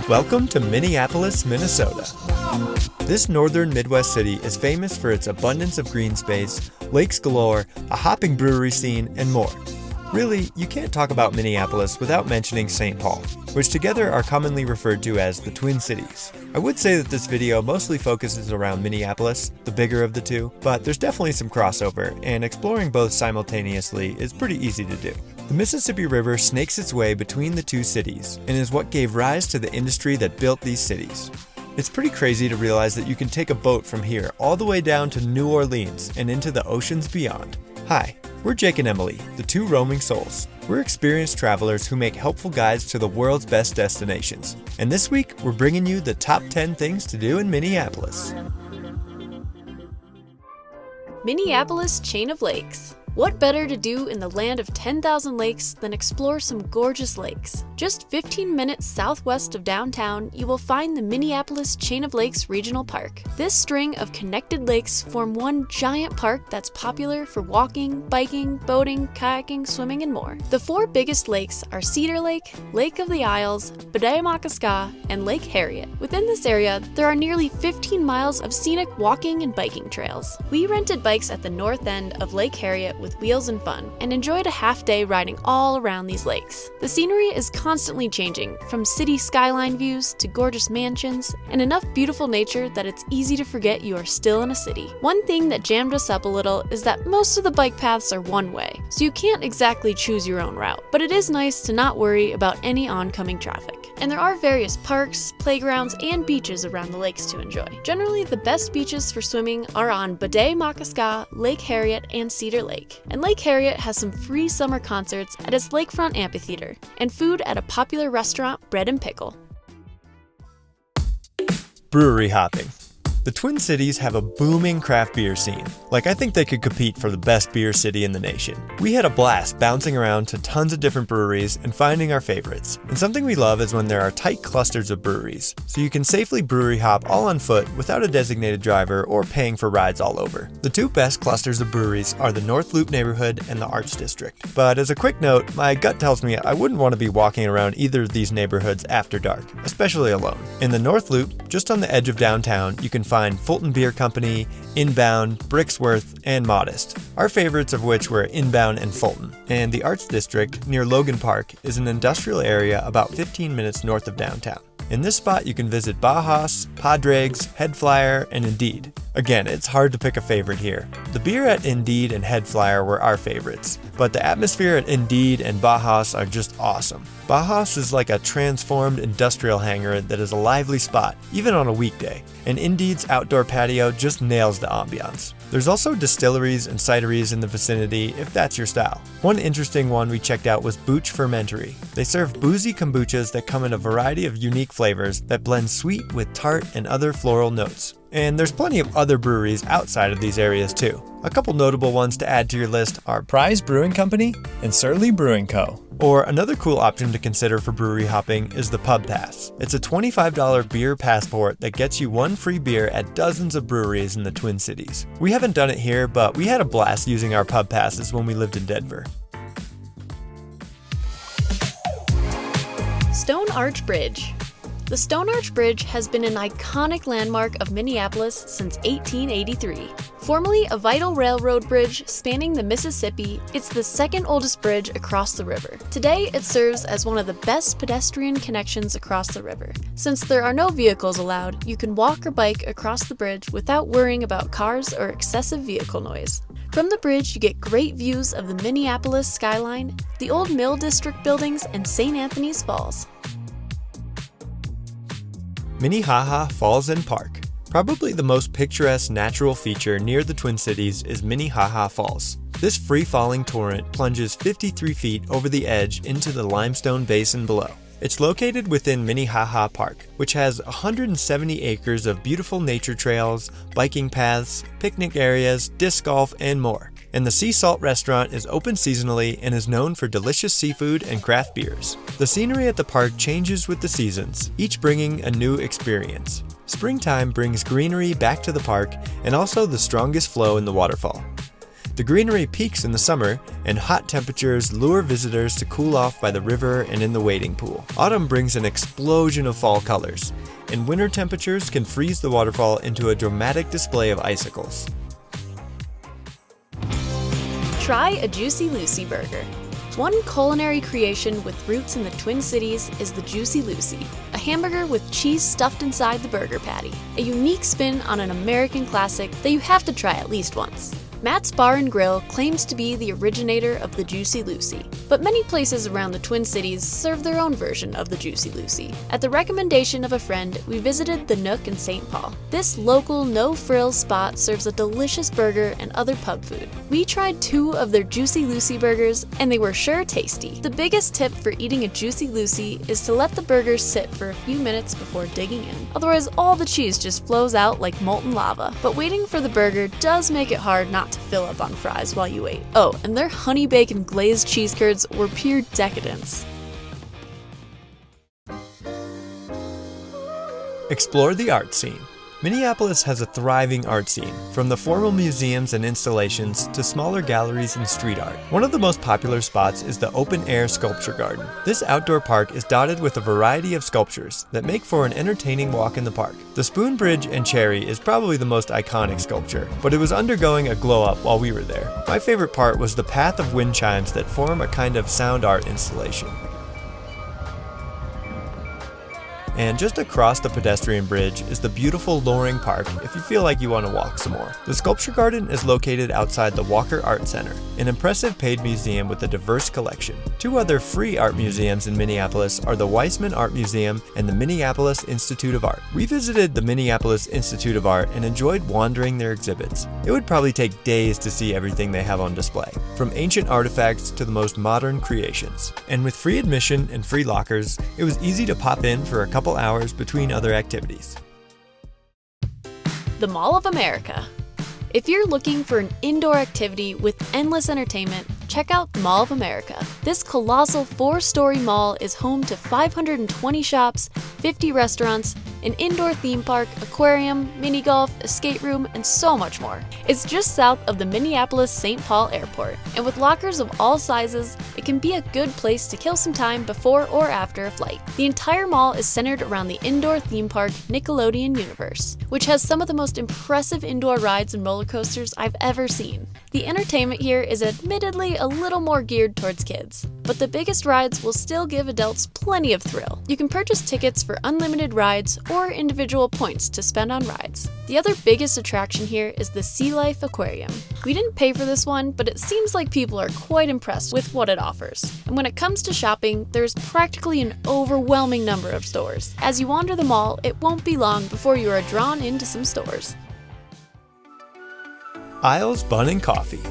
Welcome to Minneapolis, Minnesota. This northern Midwest city is famous for its abundance of green space, lakes galore, a hopping brewery scene, and more. Really, you can't talk about Minneapolis without mentioning St. Paul, which together are commonly referred to as the Twin Cities. I would say that this video mostly focuses around Minneapolis, the bigger of the two, but there's definitely some crossover, and exploring both simultaneously is pretty easy to do. The Mississippi River snakes its way between the two cities and is what gave rise to the industry that built these cities. It's pretty crazy to realize that you can take a boat from here all the way down to New Orleans and into the oceans beyond. Hi, we're Jake and Emily, the two roaming souls. We're experienced travelers who make helpful guides to the world's best destinations. And this week, we're bringing you the top 10 things to do in Minneapolis. Minneapolis Chain of Lakes. What better to do in the land of 10,000 lakes than explore some gorgeous lakes? Just 15 minutes southwest of downtown, you will find the Minneapolis Chain of Lakes Regional Park. This string of connected lakes form one giant park that's popular for walking, biking, boating, kayaking, swimming, and more. The four biggest lakes are Cedar Lake, Lake of the Isles, Bade-Makaska, and Lake Harriet. Within this area, there are nearly 15 miles of scenic walking and biking trails. We rented bikes at the north end of Lake Harriet with Wheels and Fun, and enjoyed a half day riding all around these lakes. The scenery is constantly changing, from city skyline views to gorgeous mansions, and enough beautiful nature that it's easy to forget you are still in a city. One thing that jammed us up a little is that most of the bike paths are one way, so you can't exactly choose your own route, but it is nice to not worry about any oncoming traffic. And there are various parks, playgrounds, and beaches around the lakes to enjoy. Generally, the best beaches for swimming are on Bade-Makaska, Lake Harriet, and Cedar Lake. And Lake Harriet has some free summer concerts at its lakefront amphitheater, and food at a popular restaurant, Bread and Pickle. Brewery hopping. The Twin Cities have a booming craft beer scene. I think they could compete for the best beer city in the nation. We had a blast bouncing around to tons of different breweries and finding our favorites. And something we love is when there are tight clusters of breweries, so you can safely brewery hop all on foot without a designated driver or paying for rides all over. The two best clusters of breweries are the North Loop neighborhood and the Arts District. But as a quick note, my gut tells me I wouldn't want to be walking around either of these neighborhoods after dark, especially alone. In the North Loop, just on the edge of downtown, you can find Fulton Beer Company, Inbound, Bricksworth, and Modest, our favorites of which were Inbound and Fulton. And the Arts District, near Logan Park, is an industrial area about 15 minutes north of downtown. In this spot, you can visit Bajas, Padregs, Head Flyer, and Indeed. Again, it's hard to pick a favorite here. The beer at Indeed and Head Flyer were our favorites, but the atmosphere at Indeed and Bajas are just awesome. Bajas is like a transformed industrial hangar that is a lively spot, even on a weekday, and Indeed's outdoor patio just nails the ambiance. There's also distilleries and cideries in the vicinity if that's your style. One interesting one we checked out was Booch Fermentory. They serve boozy kombuchas that come in a variety of unique flavors that blend sweet with tart and other floral notes. And there's plenty of other breweries outside of these areas too. A couple notable ones to add to your list are Prize Brewing Company and Surly Brewing Co. Or another cool option to consider for brewery hopping is the Pub Pass. It's a $25 beer passport that gets you one free beer at dozens of breweries in the Twin Cities. We haven't done it here, but we had a blast using our Pub Passes when we lived in Denver. Stone Arch Bridge. The Stone Arch Bridge has been an iconic landmark of Minneapolis since 1883. Formerly a vital railroad bridge spanning the Mississippi, it's the second oldest bridge across the river. Today, it serves as one of the best pedestrian connections across the river. Since there are no vehicles allowed, you can walk or bike across the bridge without worrying about cars or excessive vehicle noise. From the bridge, you get great views of the Minneapolis skyline, the old Mill District buildings, and St. Anthony's Falls. Minnehaha Falls and Park. Probably the most picturesque natural feature near the Twin Cities is Minnehaha Falls. This free-falling torrent plunges 53 feet over the edge into the limestone basin below. It's located within Minnehaha Park, which has 170 acres of beautiful nature trails, biking paths, picnic areas, disc golf, and more. And the Sea Salt restaurant is open seasonally and is known for delicious seafood and craft beers. The scenery at the park changes with the seasons, each bringing a new experience. Springtime brings greenery back to the park and also the strongest flow in the waterfall. The greenery peaks in the summer, and hot temperatures lure visitors to cool off by the river and in the wading pool. Autumn brings an explosion of fall colors, and winter temperatures can freeze the waterfall into a dramatic display of icicles. Try a Juicy Lucy burger. One culinary creation with roots in the Twin Cities is the Juicy Lucy, a hamburger with cheese stuffed inside the burger patty, a unique spin on an American classic that you have to try at least once. Matt's Bar and Grill claims to be the originator of the Juicy Lucy, but many places around the Twin Cities serve their own version of the Juicy Lucy. At the recommendation of a friend, we visited the Nook in St. Paul. This local, no-frills spot serves a delicious burger and other pub food. We tried 2 of their Juicy Lucy burgers, and they were sure tasty. The biggest tip for eating a Juicy Lucy is to let the burgers sit for a few minutes before digging in. Otherwise, all the cheese just flows out like molten lava. But waiting for the burger does make it hard not to fill up on fries while you wait. Oh, and their honey bacon glazed cheese curds were pure decadence. Explore the art scene. Minneapolis has a thriving art scene, from the formal museums and installations to smaller galleries and street art. One of the most popular spots is the open-air sculpture garden. This outdoor park is dotted with a variety of sculptures that make for an entertaining walk in the park. The Spoon Bridge and Cherry is probably the most iconic sculpture, but it was undergoing a glow-up while we were there. My favorite part was the path of wind chimes that form a kind of sound art installation. And just across the pedestrian bridge is the beautiful Loring Park if you feel like you want to walk some more. The Sculpture Garden is located outside the Walker Art Center, an impressive paid museum with a diverse collection. 2 other free art museums in Minneapolis are the Weissman Art Museum and the Minneapolis Institute of Art. We visited the Minneapolis Institute of Art and enjoyed wandering their exhibits. It would probably take days to see everything they have on display, from ancient artifacts to the most modern creations. And with free admission and free lockers, it was easy to pop in for a couple hours between other activities. The Mall of America. If you're looking for an indoor activity with endless entertainment, check out the Mall of America. This colossal 4-story mall is home to 520 shops, 50 restaurants, an indoor theme park, aquarium, mini golf, escape room, and so much more. It's just south of the Minneapolis-St. Paul Airport, and with lockers of all sizes, it can be a good place to kill some time before or after a flight. The entire mall is centered around the indoor theme park Nickelodeon Universe, which has some of the most impressive indoor rides and roller coasters I've ever seen. The entertainment here is admittedly a little more geared towards kids, but the biggest rides will still give adults plenty of thrill. You can purchase tickets for unlimited rides or individual points to spend on rides. The other biggest attraction here is the Sea Life Aquarium. We didn't pay for this one, but it seems like people are quite impressed with what it offers. And when it comes to shopping, there's practically an overwhelming number of stores. As you wander the mall, it won't be long before you are drawn into some stores. Isles Bun Coffee.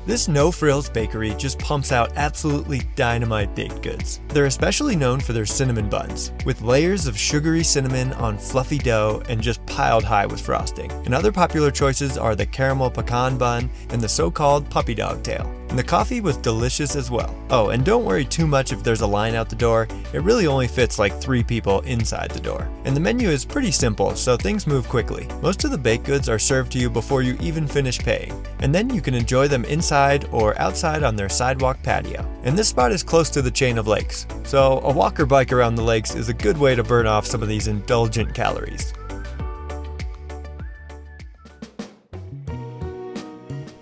This no-frills bakery just pumps out absolutely dynamite baked goods. They're especially known for their cinnamon buns, with layers of sugary cinnamon on fluffy dough and just piled high with frosting. And other popular choices are the caramel pecan bun and the so-called puppy dog tail. And the coffee was delicious as well. Oh, and don't worry too much if there's a line out the door. It really only fits like 3 people inside the door. And the menu is pretty simple, so things move quickly. Most of the baked goods are served to you before you even finish paying, and then you can enjoy them inside or outside on their sidewalk patio. And this spot is close to the chain of lakes, so a walk or bike around the lakes is a good way to burn off some of these indulgent calories.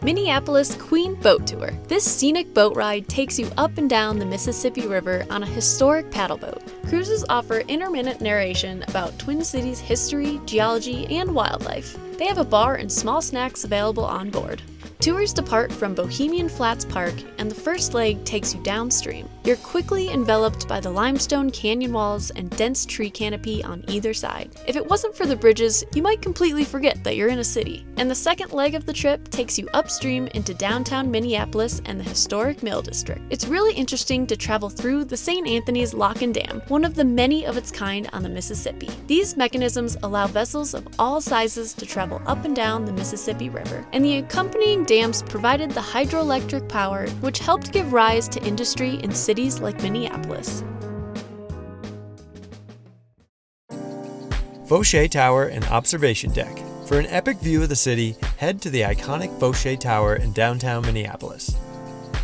Minneapolis Queen Boat Tour. This scenic boat ride takes you up and down the Mississippi River on a historic paddle boat. Cruises offer intermittent narration about Twin Cities history, geology, and wildlife. They have a bar and small snacks available on board. Tours depart from Bohemian Flats Park, and the first leg takes you downstream. You're quickly enveloped by the limestone canyon walls and dense tree canopy on either side. If it wasn't for the bridges, you might completely forget that you're in a city. And the second leg of the trip takes you upstream into downtown Minneapolis and the historic Mill District. It's really interesting to travel through the St. Anthony's Lock and Dam, one of the many of its kind on the Mississippi. These mechanisms allow vessels of all sizes to travel up and down the Mississippi River, and the accompanying dams provided the hydroelectric power which helped give rise to industry in cities like Minneapolis. Foshay Tower and Observation Deck. For an epic view of the city, head to the iconic Foshay Tower in downtown Minneapolis.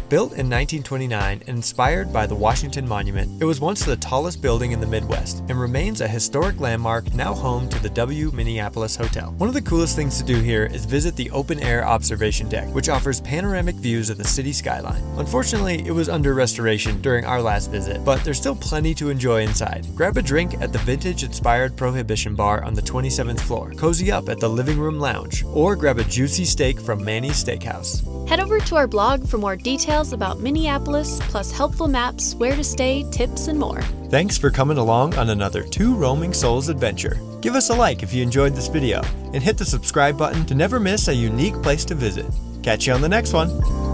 Built in 1929 and inspired by the Washington Monument, it was once the tallest building in the Midwest and remains a historic landmark now home to the W Minneapolis Hotel. One of the coolest things to do here is visit the open-air observation deck, which offers panoramic views of the city skyline. Unfortunately, it was under restoration during our last visit, but there's still plenty to enjoy inside. Grab a drink at the vintage-inspired Prohibition Bar on the 27th floor, cozy up at the Living Room Lounge, or grab a juicy steak from Manny's Steakhouse. Head over to our blog for more details about Minneapolis, plus helpful maps, where to stay, tips, and more. Thanks for coming along on another Two Roaming Souls adventure. Give us a like if you enjoyed this video, and hit the subscribe button to never miss a unique place to visit. Catch you on the next one.